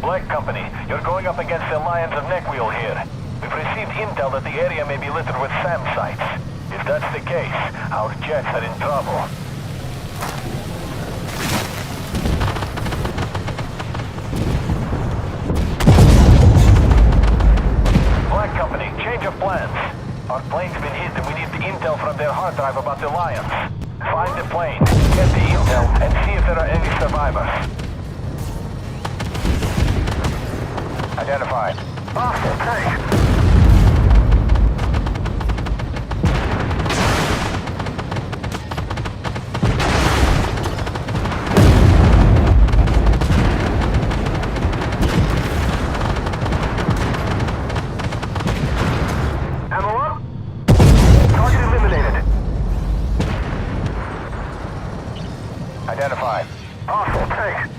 Black Company, you're going up against the Lions of Neckwheel here. We've received intel that the area may be littered with SAM sites. If that's the case, our jets are in trouble. Black Company, change of plans. Our plane's been hit and we need the intel from their hard drive about the Lions. Find the plane, get the intel, and see if there are any survivors. Identified. Hostile tank. Identified. Hostile tank.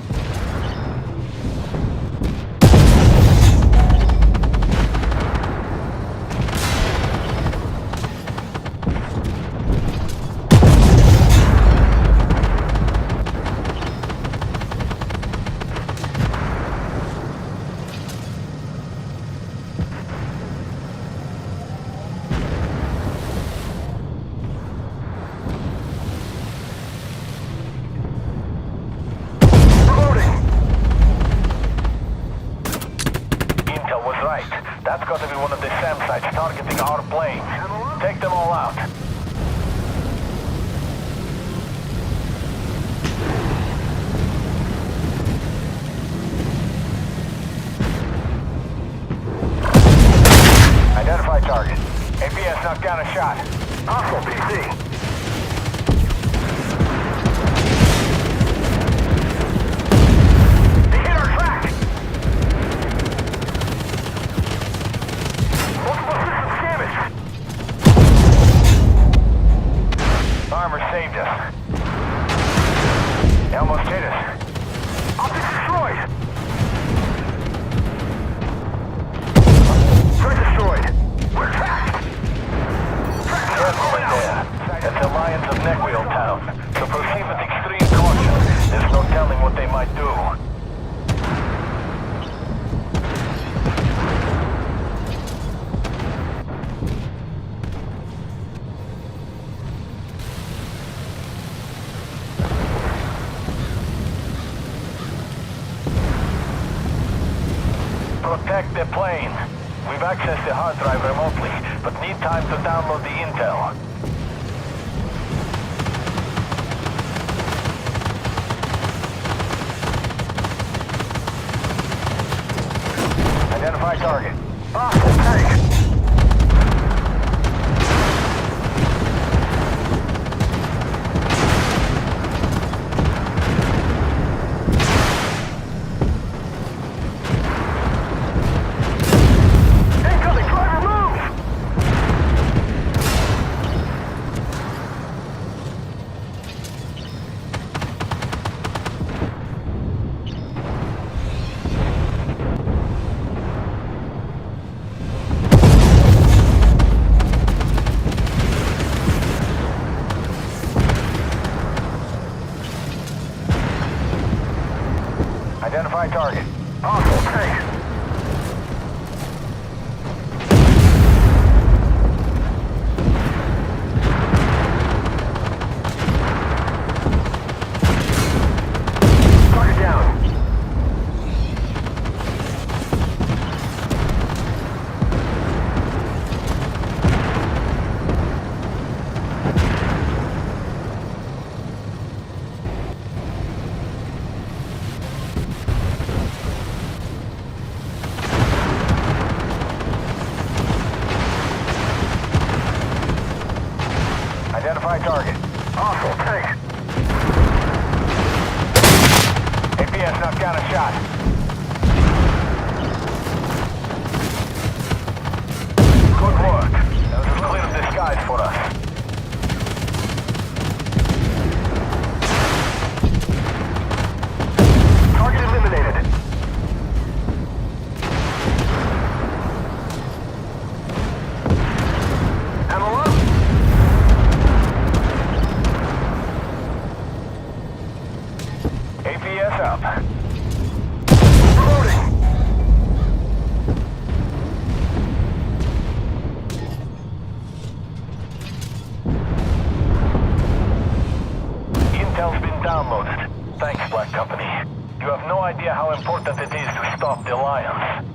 That's got to be one of the SAM sites targeting our plane. Take them all out. Identify target. APS knocked down a shot. Hostile PC. Armor saved us. They almost hit us. Optics destroyed! Turret destroyed. We're tracked! Careful in there. It's the Lions of Neckwheel Town, so proceed with extreme caution. There's no telling what they might do. Protect the plane. We've accessed the hard drive remotely, but need time to download the intel. Identify target. Hostile tank. Identify target. Hostile tank. Target down. Identify target. Hostile tank. APS knocked down a shot. Good work. That was a clear disguise for us. Target eliminated. Ammo up. APS up. Reloading. downloaded. Thanks, Black Company. You have no idea how important it is to stop the Alliance.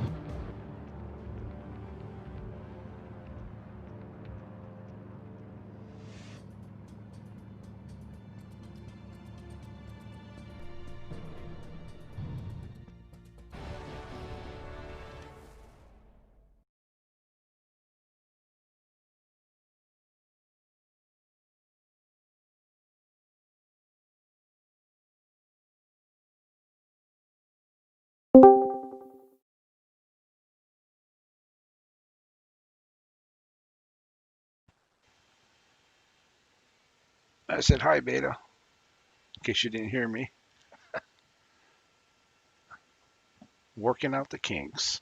I said, hi, Beta, in case you didn't hear me. Working out the kinks.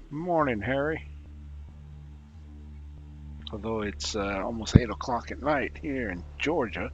Morning, Harry. Although it's almost 8 o'clock at night here in Georgia.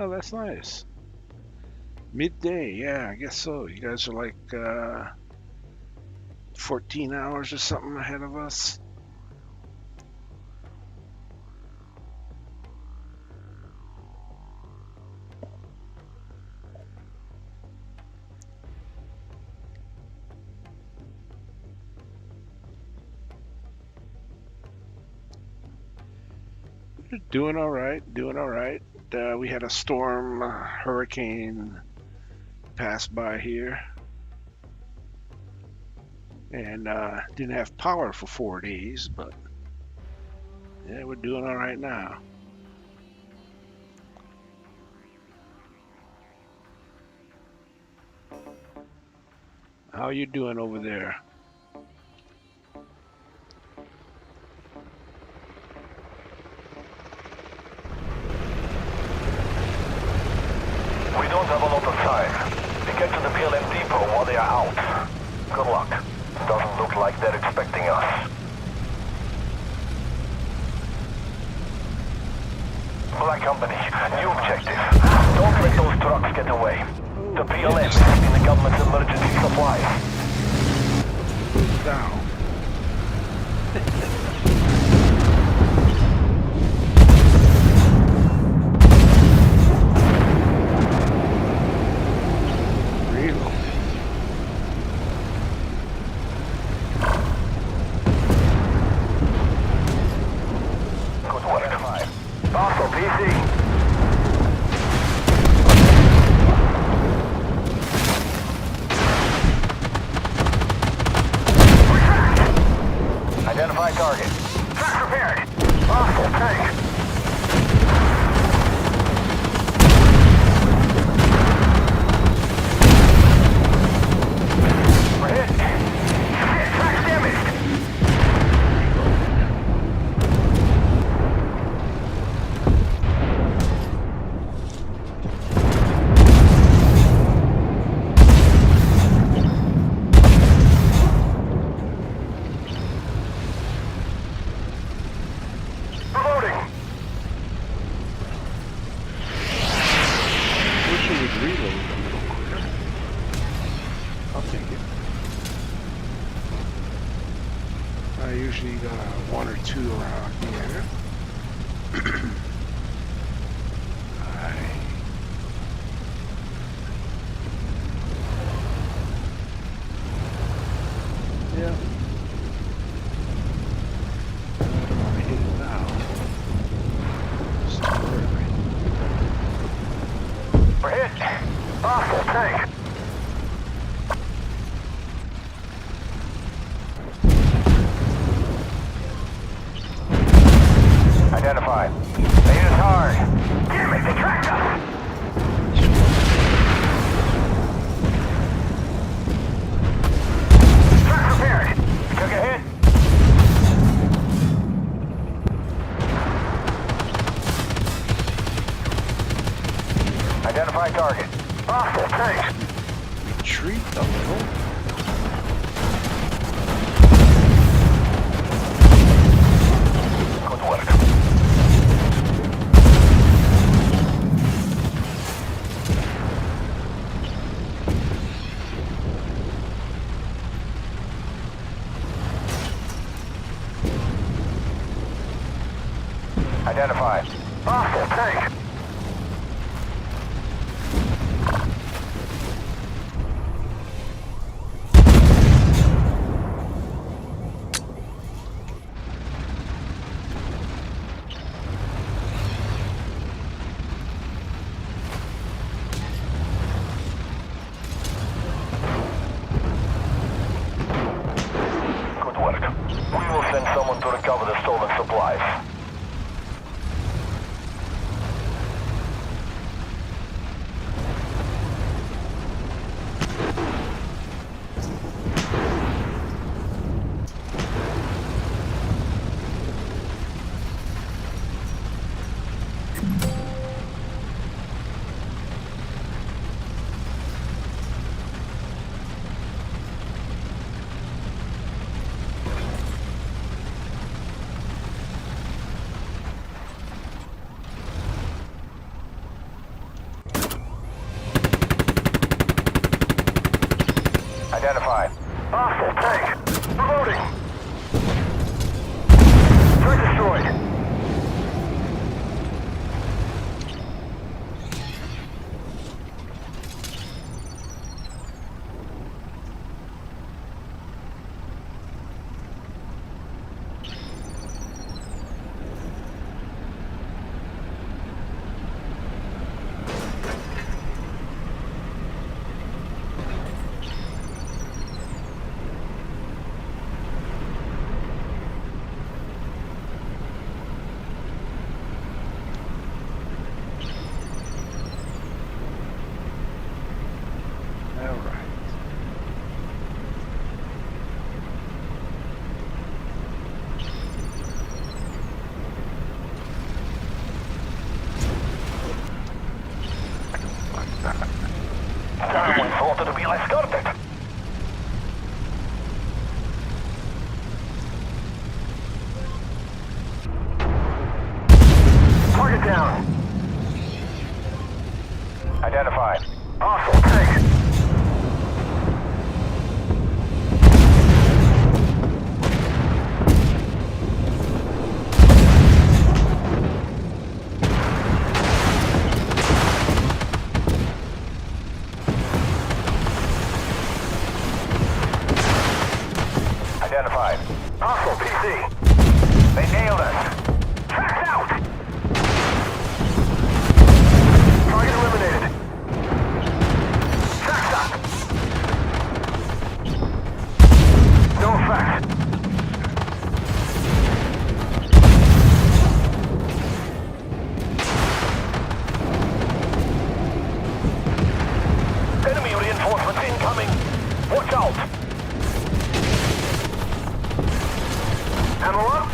Oh, that's nice. Midday, yeah, I guess so. You guys are like 14 hours or something ahead of us. Doing all right, doing all right. We had a storm, hurricane pass by here. And didn't have power for 4 days, but yeah, we're doing all right now. How you doing over there? We don't have a lot of time. We get to the PLM depot while they are out. Good luck. Doesn't look like they're expecting us. Black Company, new objective. Don't let those trucks get away. The PLM is in the government's emergency supplies. Down. Reload. Good work. Hostile PC. Identify target. Track prepared. Hostile tank. We're hit. Shit, track's damaged. I usually got one or two around here. Yeah. I don't want to hit it now. Identified. They hit us hard. Damn it, they tracked us! Track repaired. Took a hit. Identify target. Hostile, thanks. Retreat the fuck? Good work. Identified. Hostile, tank. Good work. We will send someone to recover the stolen supplies. Identified. Hostile tank. Reloading. Turret destroyed. Alright. Someone thought to be escorted. Target down. Identified. Hostile tank. Identified. Hostile PC. They nailed us. Tracked out! Target eliminated. Tracked up. No effect. Enemy reinforcements incoming. Watch out! Ammo up?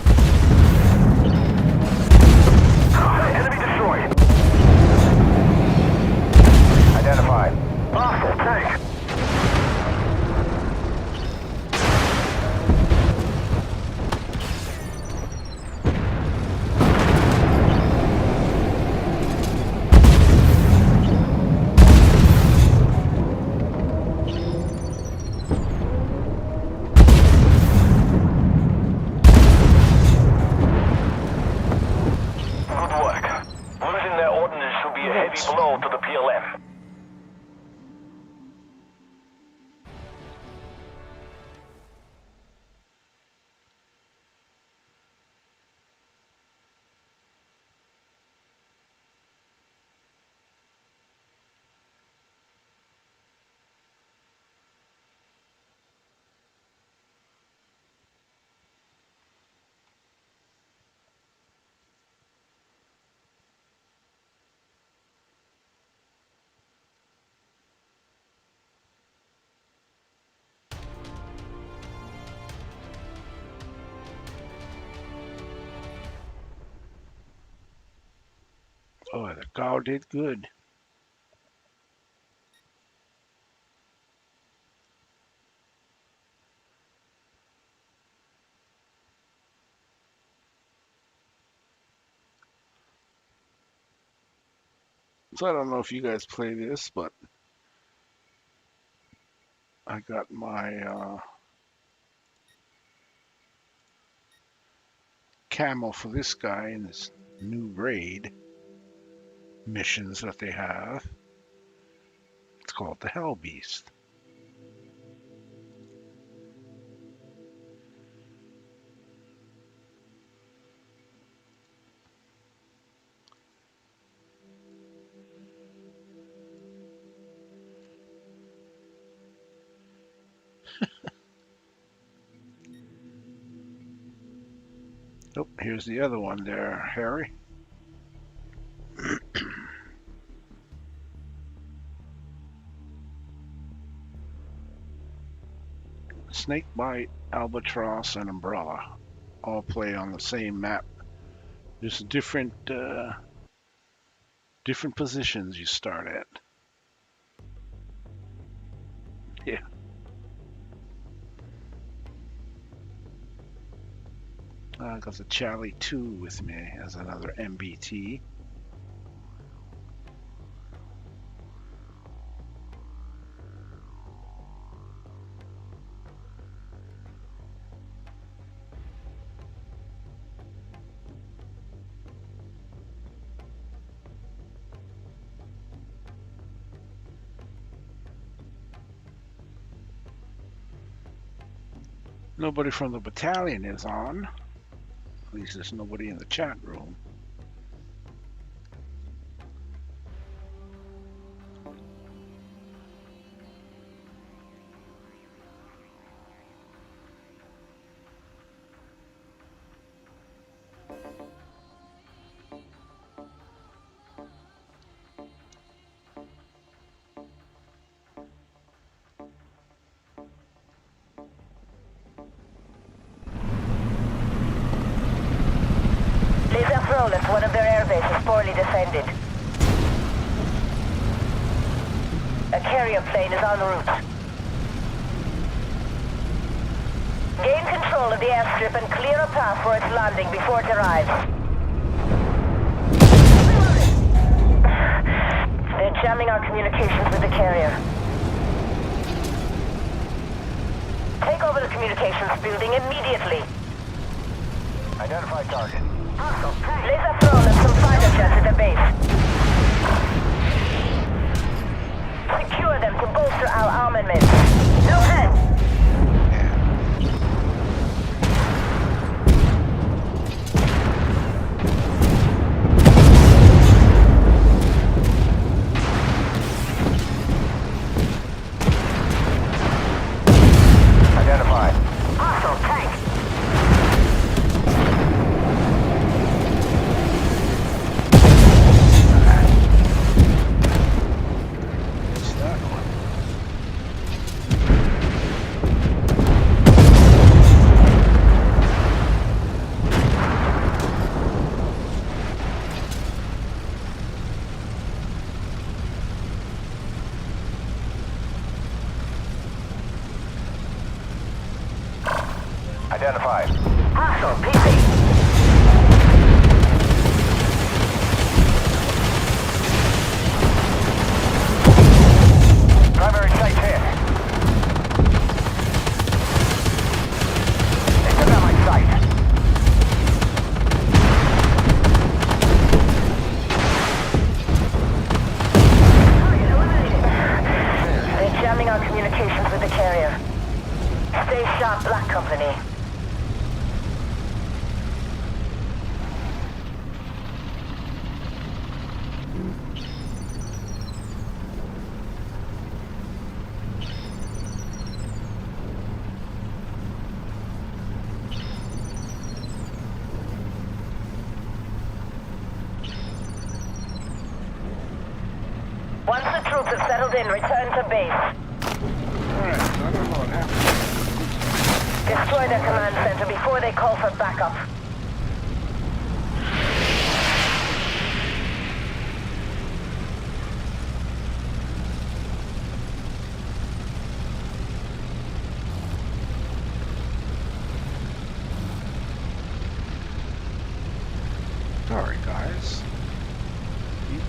Oh, the cow did good. So I don't know if you guys play this, but I got my camo for this guy in this new raid missions that they have. It's called the Hell Beast. Oh, here's the other one there, Harry. Snakebite, Albatross, and Umbrella all play on the same map. There's different positions you start at. Yeah. I got the Charlie 2 with me as another MBT. Nobody from the battalion is on. At least there's nobody in the chat room. One of their air bases poorly defended. A carrier plane is en route. Gain control of the airstrip and clear a path for its landing before it arrives. They're jamming our communications with the carrier. Take over the communications building immediately. Identify target. Laser thrown and some fighter jets at the base. Secure them to bolster our armament. No hands. Identified. Hostile tank. Identified. Hostile PC. Primary site hit. They took out my sight. They're jamming our communications with the carrier. Stay sharp, Black Company. Once the troops have settled in, return to base. Alright, so I don't know what happened. Destroy their command center before they call for backup.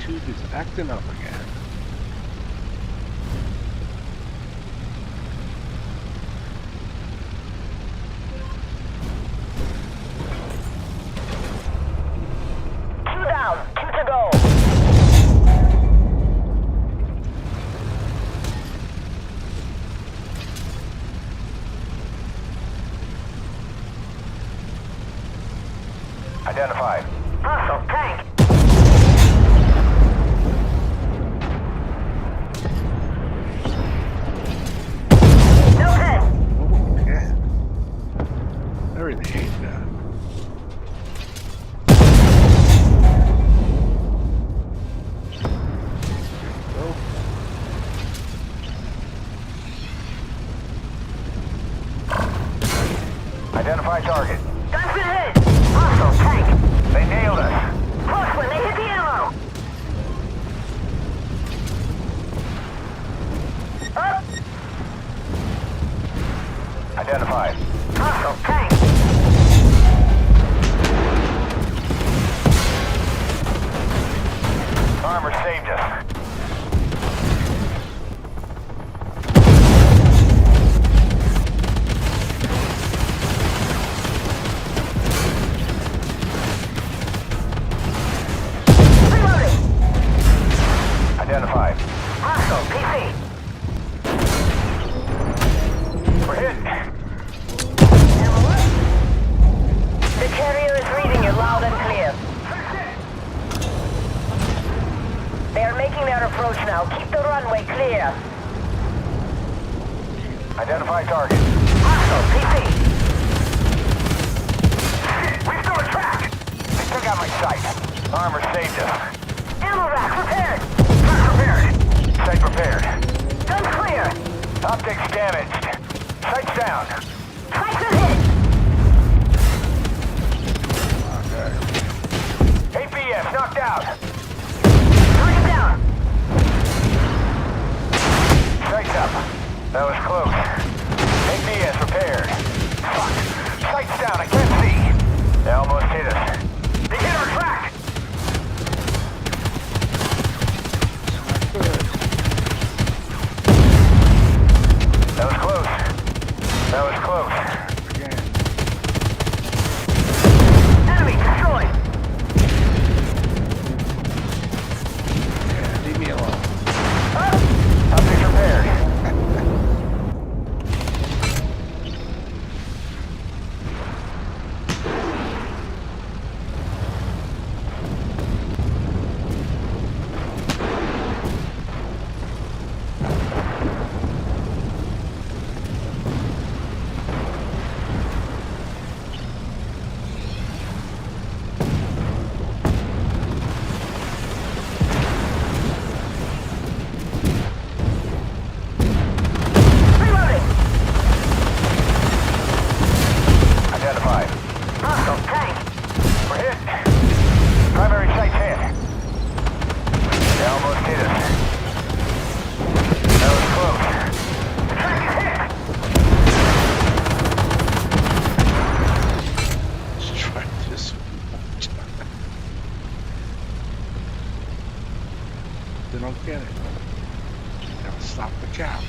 YouTube is acting up again. Two down, two to go. Identified. Hostile tank. No hit. Oh, yeah. I really hate that. Oh, Identify target. Gun's been hit. Hostile tank. They nailed us. Close when they hit the ammo. Up. Identified. Hostile tank. Armor saved us. Reloading. Identified. Hostile PC. We're hit. Ammo up. The carrier is reading you loud and clear. They are making their approach now. Keep the runway clear. Identify target. Hostile PC. We've got a track. They took out my sight. Armor saved us. Ammo rack repaired. Truck repaired. Sight repaired. Gun clear. Optics damaged. Sights down. Sights are hit. APS knocked out. Target down. Sights up. That was close. APS repaired. Fuck. Sights down. I can't see. They almost hit us. They hit our track. That was close. That was close. again. Enemy destroyed. Yeah, leave me alone. Optics repaired. Reloading. Identified. Hostile tank. We're hit. Primary sight's hit. They almost hit us. That was close. The track is hit. Let's try this one more time. They don't get it. Gotta stop the cap.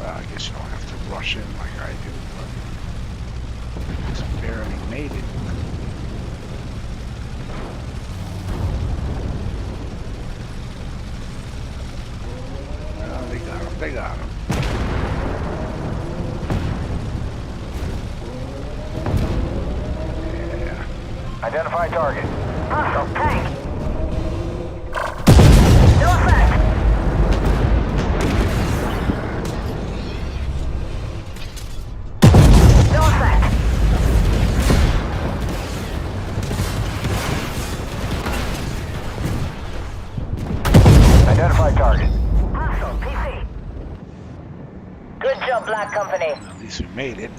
Well, I guess you don't have to rush in like I do, but just barely made it. Well, they got him. They got him. Yeah. Identify target. Hostile tank. No effect. No effect. Identify target. Hostile PC. Good job, Black Company. At least we made it.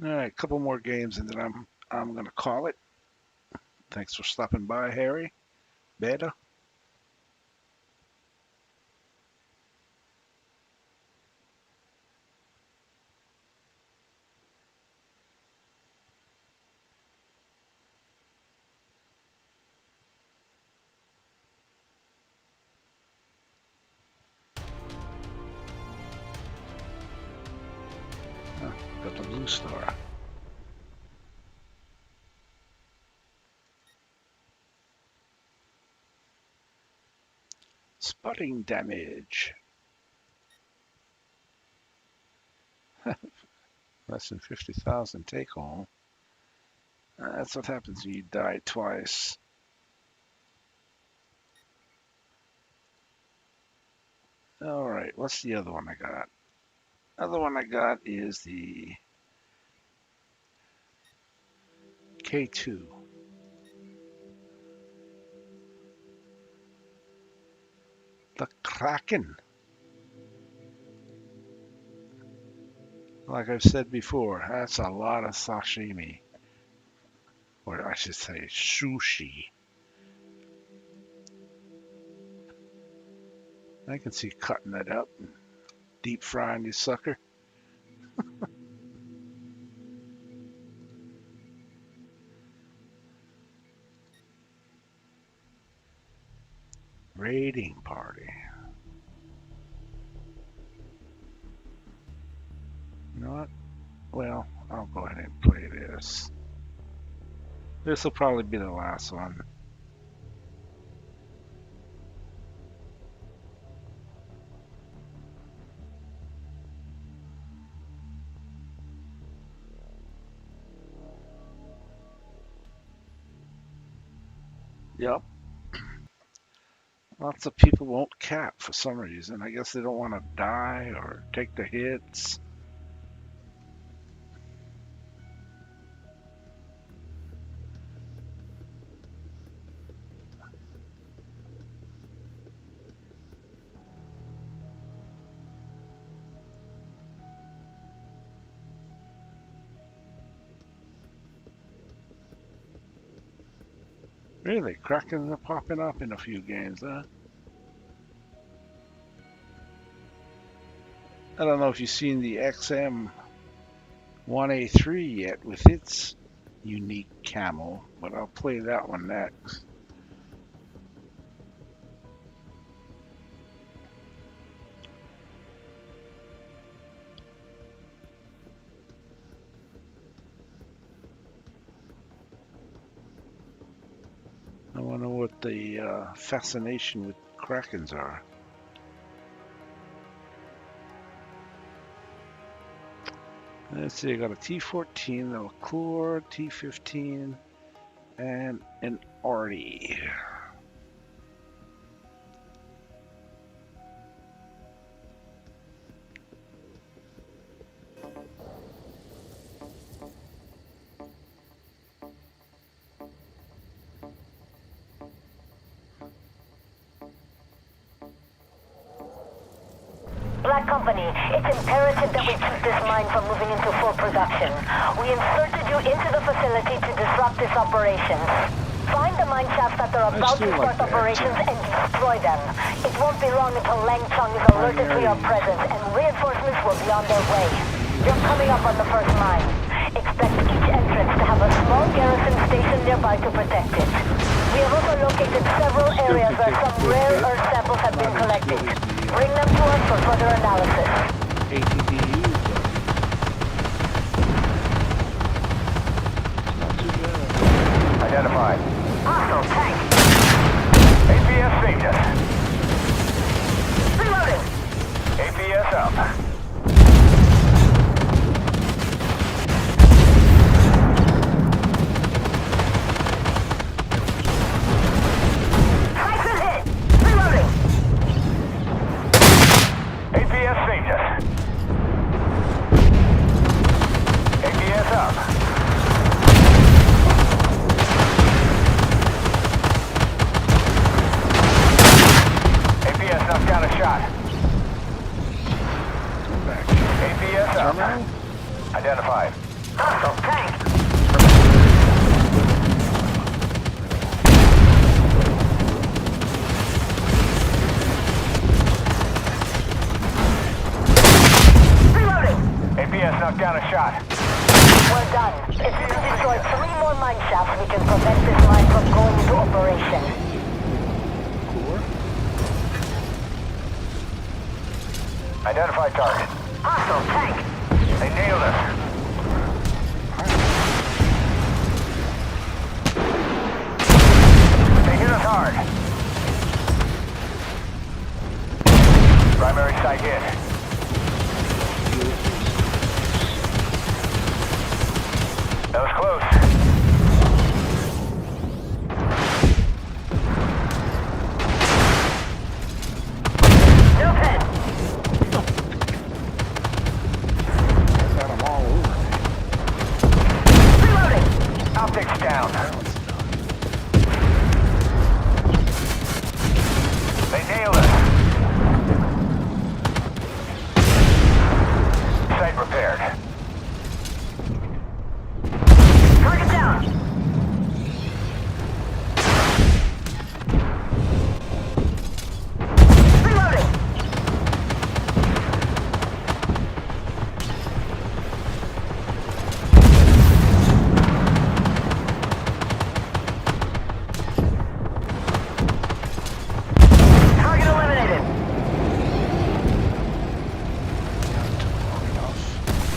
All right, a couple more games and then I'm gonna call it. Thanks for stopping by, Harry. Beta. 2-star. Spotting damage. Less than 50,000 take home. That's what happens when you die twice. Alright, what's the other one I got? Other one I got is the K2. The Kraken. Like I've said before, that's a lot of sashimi. Or I should say sushi. I can see cutting that up and deep frying this sucker. Raiding party. You know what? Well, I'll go ahead and play this. This will probably be the last one. Yep. Lots of people won't cap for some reason. I guess they don't want to die or take the hits. Really, Krakens are popping up in a few games, huh? I don't know if you've seen the XM1A3 yet with its unique camo, but I'll play that one next. I wonder what the fascination with Krakens are. Let's see, I got a T14, a McClure, T15, and an Artie. Black Company, it's imperative that we keep this mine from moving into full production. We inserted you into the facility to disrupt its operations. Find the mine shafts that are about to start operations and destroy them. It won't be long until Lang Chung is alerted to your presence and reinforcements will be on their way. You're coming up on the first mine. Expect each entrance to have a small garrison station nearby to protect it. We have also located several areas where some rare earth samples have been collected. Bring them to us for further analysis. ATDU, not too bad. Identified. Hostile tank. APS saved us. Reloading. APS up. Slice is hit. Reloading. APS saved us. APS up. APS knocked down a shot. Come back. APS up. Terminal? Identified. Hostile tank. Reloading. APS knocked down a shot. We're done. If you can destroy 3 more mine shafts, we can prevent this mine from going into operation. Core? Identified target. Hostile tank. They nailed us. hard. Primary site hit. That was close. No pin. I got them all over me. Reloading. Optics down. That one's done. They nailed us. Site repaired. Target down. Reloading. Target eliminated. Not too long enough.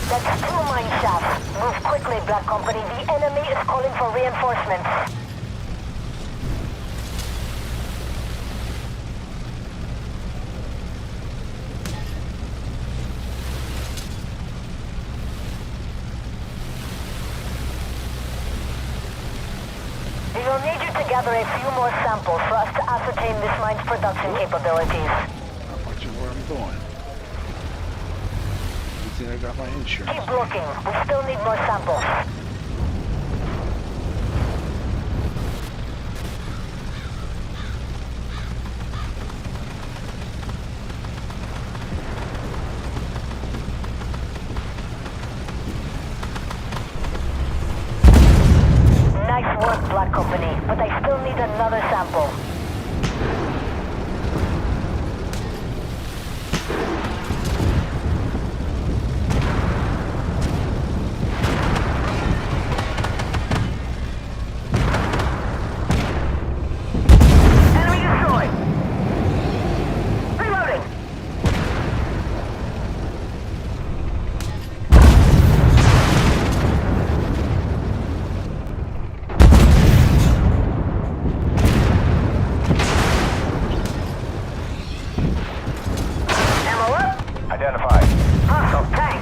That's 2 mine shafts. Move quickly, Black Company. The enemy is calling for reinforcements. We'll need you to gather a few more samples for us to ascertain this mine's production capabilities. Not much of where I'm going. Good thing I got my insurance. Keep looking. We still need more samples. Nice work, Black Company, but I still need another sample. Enemy destroyed. Reloading. Ammo up. Identified. Hostile tank.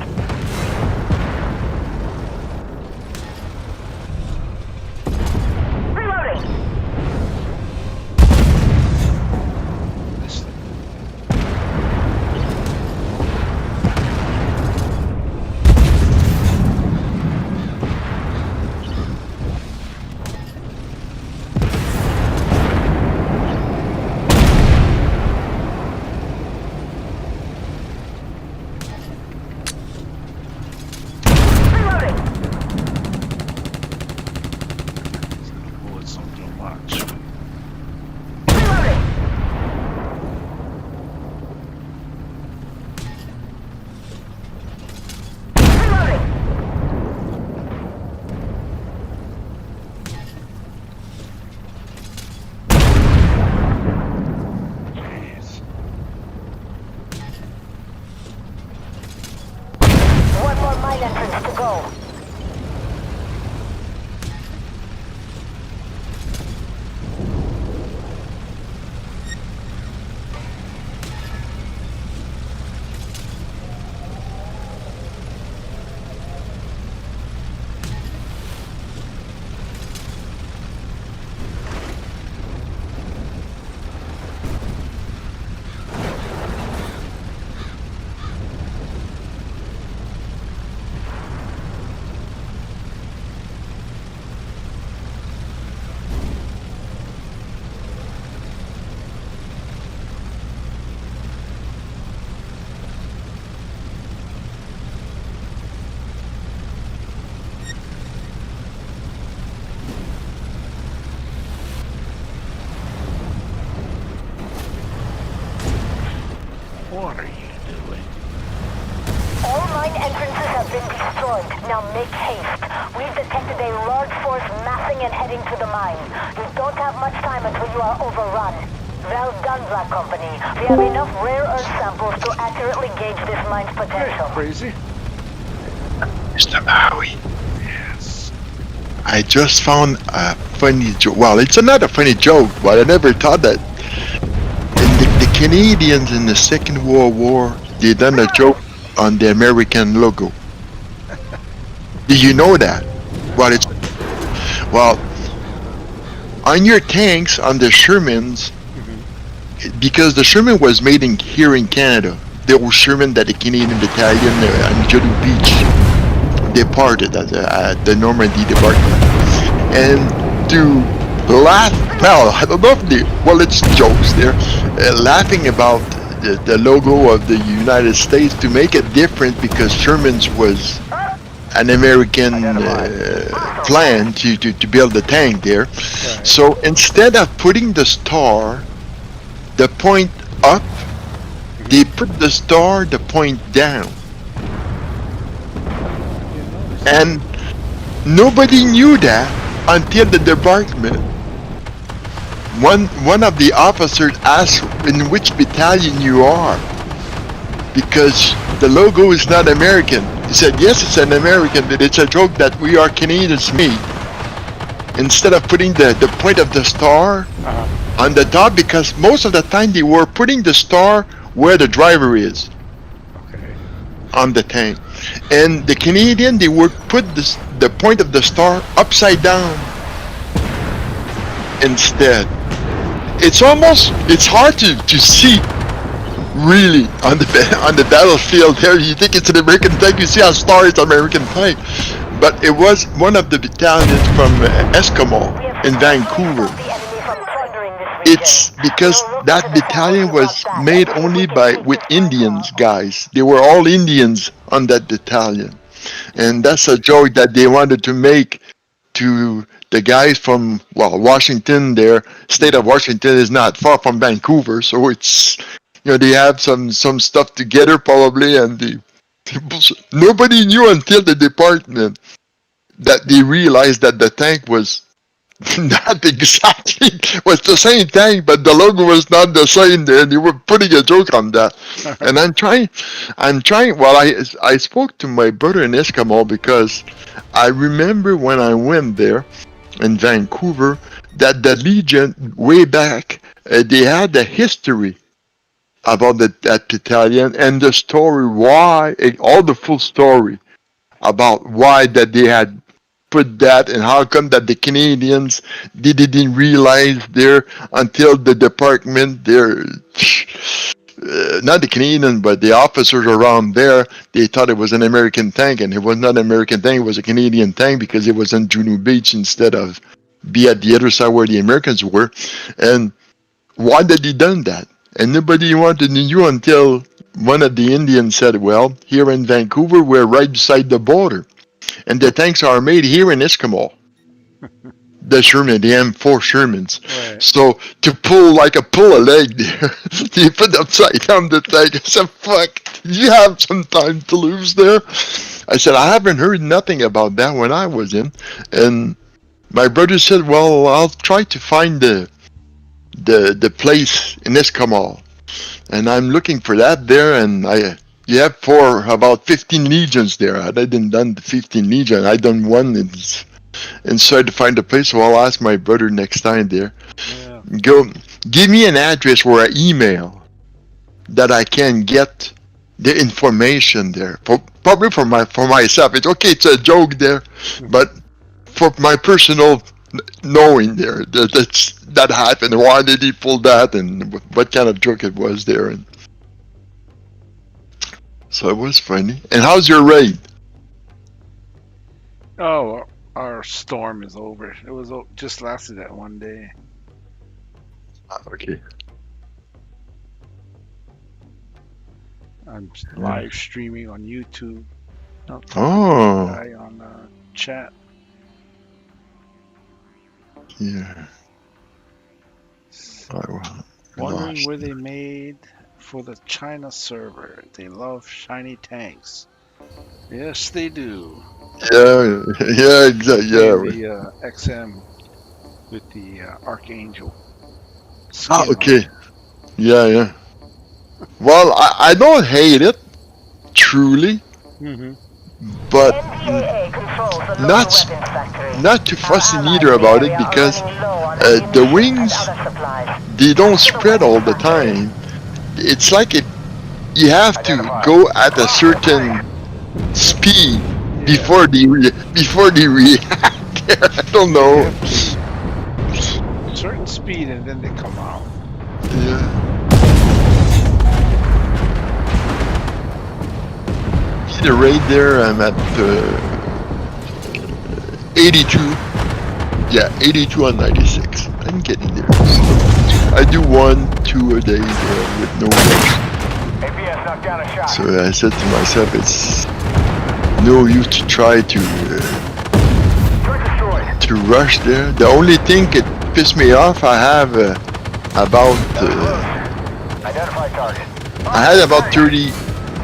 Reloading. This thing. Reloading. These bullets don't do much. Reloading. Reloading. Jeez. One more mine entrance to go. What are you doing? All mine entrances have been destroyed. Now make haste. We've detected a large force massing and heading to the mine. You don't have much time until you are overrun. Well done, Black Company. We have enough rare earth samples to accurately gauge this mine's potential. Crazy? Mr. Maui, Yes. I just found a funny joke. Well, it's not a funny joke, but I never thought that the Canadians in the Second World War, they done a joke on the American logo. Did you know that? Well, it's well on your tanks on the Shermans, because the Sherman was made here in Canada. The old Sherman that the Canadian battalion on Judo Beach departed at the Normandy department, and to laugh. Well, I don't know if they. Well, it's jokes there, laughing about the logo of the United States to make it different because Sherman's was an American plan to build a tank there. Right. So instead of putting the star, the point up, they put the star, the point down. And nobody knew that until the department. One of the officers asked in which battalion you are, because the logo is not American. He said, yes, it's an American, but it's a joke that we are Canadians made. Instead of putting the point of the star on the top, because most of the time they were putting the star where the driver is Okay. on the tank. And the Canadian, they would put the point of the star upside down instead. It's hard to see really on the battlefield there. You think it's an American tank, you see a star, it's an American tank. But it was one of the battalions from Eskimo in Vancouver. It's because that battalion was made only with Indians guys. They were all Indians on that battalion. And that's a joke that they wanted to make to the guys from, well, Washington there. State of Washington is not far from Vancouver, so it's, they have some stuff together probably, and nobody knew until the department that they realized that the tank was not exactly, was the same tank, but the logo was not the same there, and they were putting a joke on that. And I'm trying, well, I spoke to my brother in Eskimo because I remember when I went there in Vancouver that the Legion, way back, they had a history about that battalion and the story why, all the full story about why that they had put that and how come that the Canadians they didn't realize there until the department there, not the Canadians but the officers around there, they thought it was an American tank, and it was not an American tank, it was a Canadian tank because it was on Juno Beach instead of be at the other side where the Americans were. And why did he done that? And nobody wanted to know until one of the Indians said, well, here in Vancouver, we're right beside the border. And the tanks are made here in Eskimo. The Sherman, the M4 Shermans. Right. So to pull a leg there, you put upside down the tank. I said, fuck, you have some time to lose there. I said, I haven't heard nothing about that when I was in. And my brother said, well, I'll try to find the place in Eskimo. And I'm looking for that there, and you have for about 15 legions there. I didn't done the 15 legion. I done one and tried to find a place. So I'll ask my brother next time there. Yeah. Go give me an address or an email that I can get the information there. Probably for myself. It's okay. It's a joke there, but for my personal knowing there that happened. Why did he pull that, and what kind of joke it was there? And so it was funny. And how's your raid? Oh, our storm is over. It was just lasted that one day. Okay. I'm live streaming on YouTube. Oh. Guy on chat. Yeah. Wondering where they made for the China server. They love shiny tanks. Yes, they do. Yeah, exactly. Yeah. The XM with the Archangel. Oh, okay. Yeah. Well, I don't hate it, truly, Mm-hmm. but NTAA controls the local not weapons factory. not too Our fussy allies neither in the about it area are because running low on the ammunition wings, and other supplies. they don't Head to the spread weapons all the factory. time. It's like you have to Identified. go at a certain speed Yeah. before they react. I don't Yeah, you know. have to certain speed and then they come out. Yeah. See the rate there? I'm at 82. Yeah, 82 on 96. I'm getting there. I do 1-2 a day with no rush. APS knocked down a shot. So I said to myself, it's no use to try to Truck destroyed. rush there. The only thing that pissed me off, I have about Identify target. I had about 30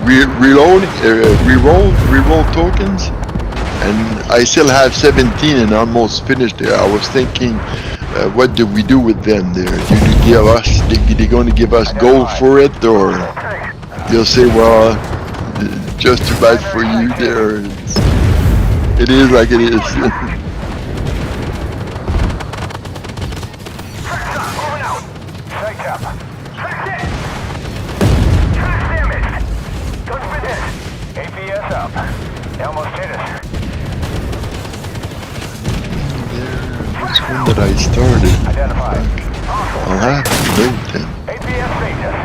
reroll tokens, and I still have 17 and almost finished there. I was thinking, what do we do with them there? Do they give us? They going to give us gold for it, or they'll say, well, just too bad for you there. It is like it is. Moving out. Sight up. Track's in. Track's damaged. Gun's been hit. APS up. They almost hit us. This one that I started, Identified. I'll have to note them. APS saved us.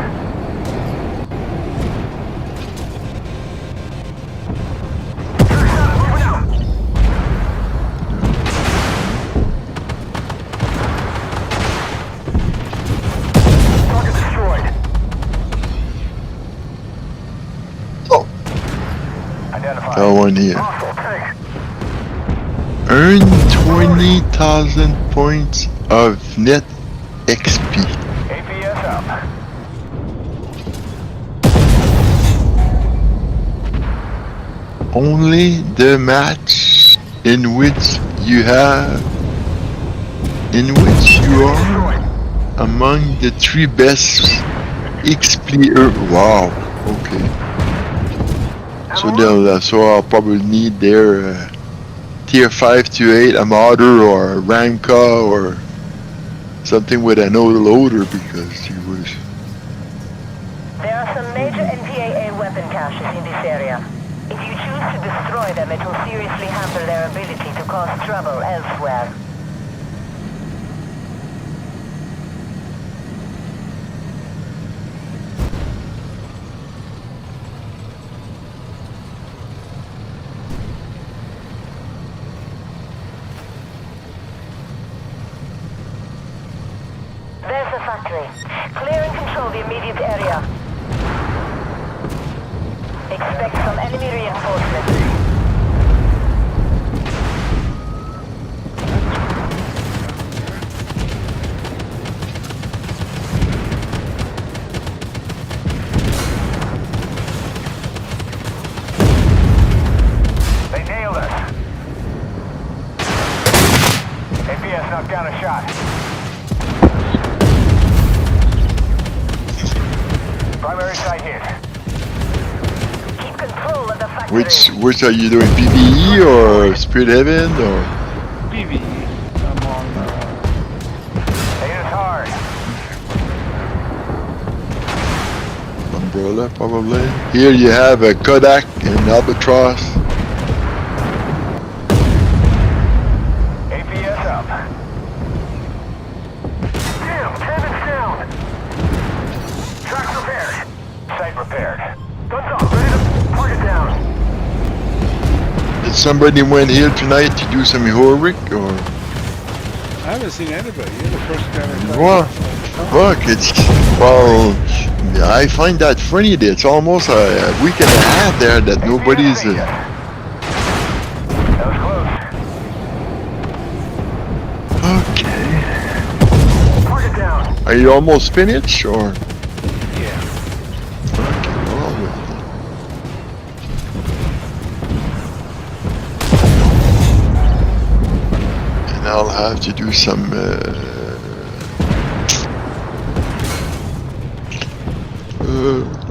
Moving out. Target destroyed. Oh, Identified. that one here. Hostile tank. Earn 20,000 points of net XP. APS up. Only the match in which you are among the 3 best XP. Wow. Okay. So I'll probably need their tier 5 to 8 Armada or Ramka or something with an loader because he was. There are some major NTAA weapon caches in this area. If you choose to destroy them, it will seriously hamper their ability to cause trouble elsewhere. There's the factory. Clear and control the immediate area. Expect some enemy reinforcements. They nailed us. APS knocked down a shot. Primary site hit. Keep control of the factory. Which are you doing? PvE or Spirit Heaven or? PvE. I'm on. They hit us hard. Umbrella probably. Here you have a Kodak and Albatross. APS up. Damn, cannon's down. Tracks repaired. Site repaired. Guns up, ready to target down. Did somebody went here tonight to do some heroic or? I haven't seen anybody. You're the first guy that. Well, look, well, I find that funny that it's almost a week and a half there that nobody's. That was close. Okay. Target down. Are you almost finished or? Yeah. Okay, well, and I'll have to do some.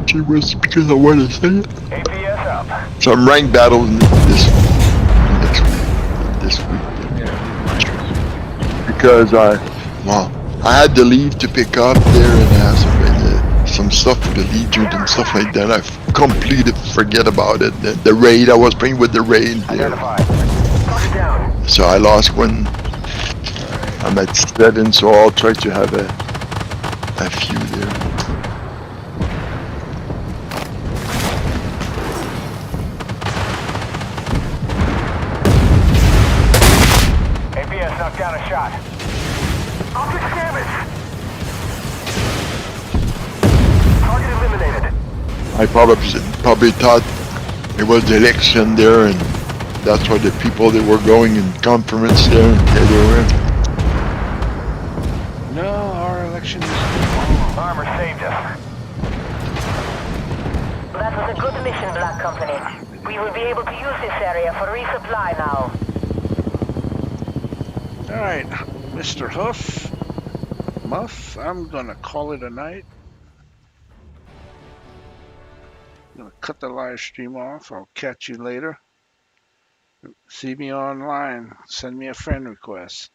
Gee whiz, because I want to say it. APS up. Some ranked battles this this week Yeah. because I had to leave to pick up there and have some stuff for the Legion and stuff like that. I completely forget about it. The raid, I was playing with the raid there. Identified. Target down. So I lost one. I'm at 7, so I'll try to have a few there. APS knocked down a shot. Object damage. Target eliminated. I probably thought it was the election there, and that's why the people that were going in conference there, they were in. No, our election is Armor saved us. That was a good mission, Black Company. We will be able to use this area for resupply now. Alright, Mr. Muff, I'm gonna call it a night. I'm gonna cut the live stream off. I'll catch you later. See me online. Send me a friend request.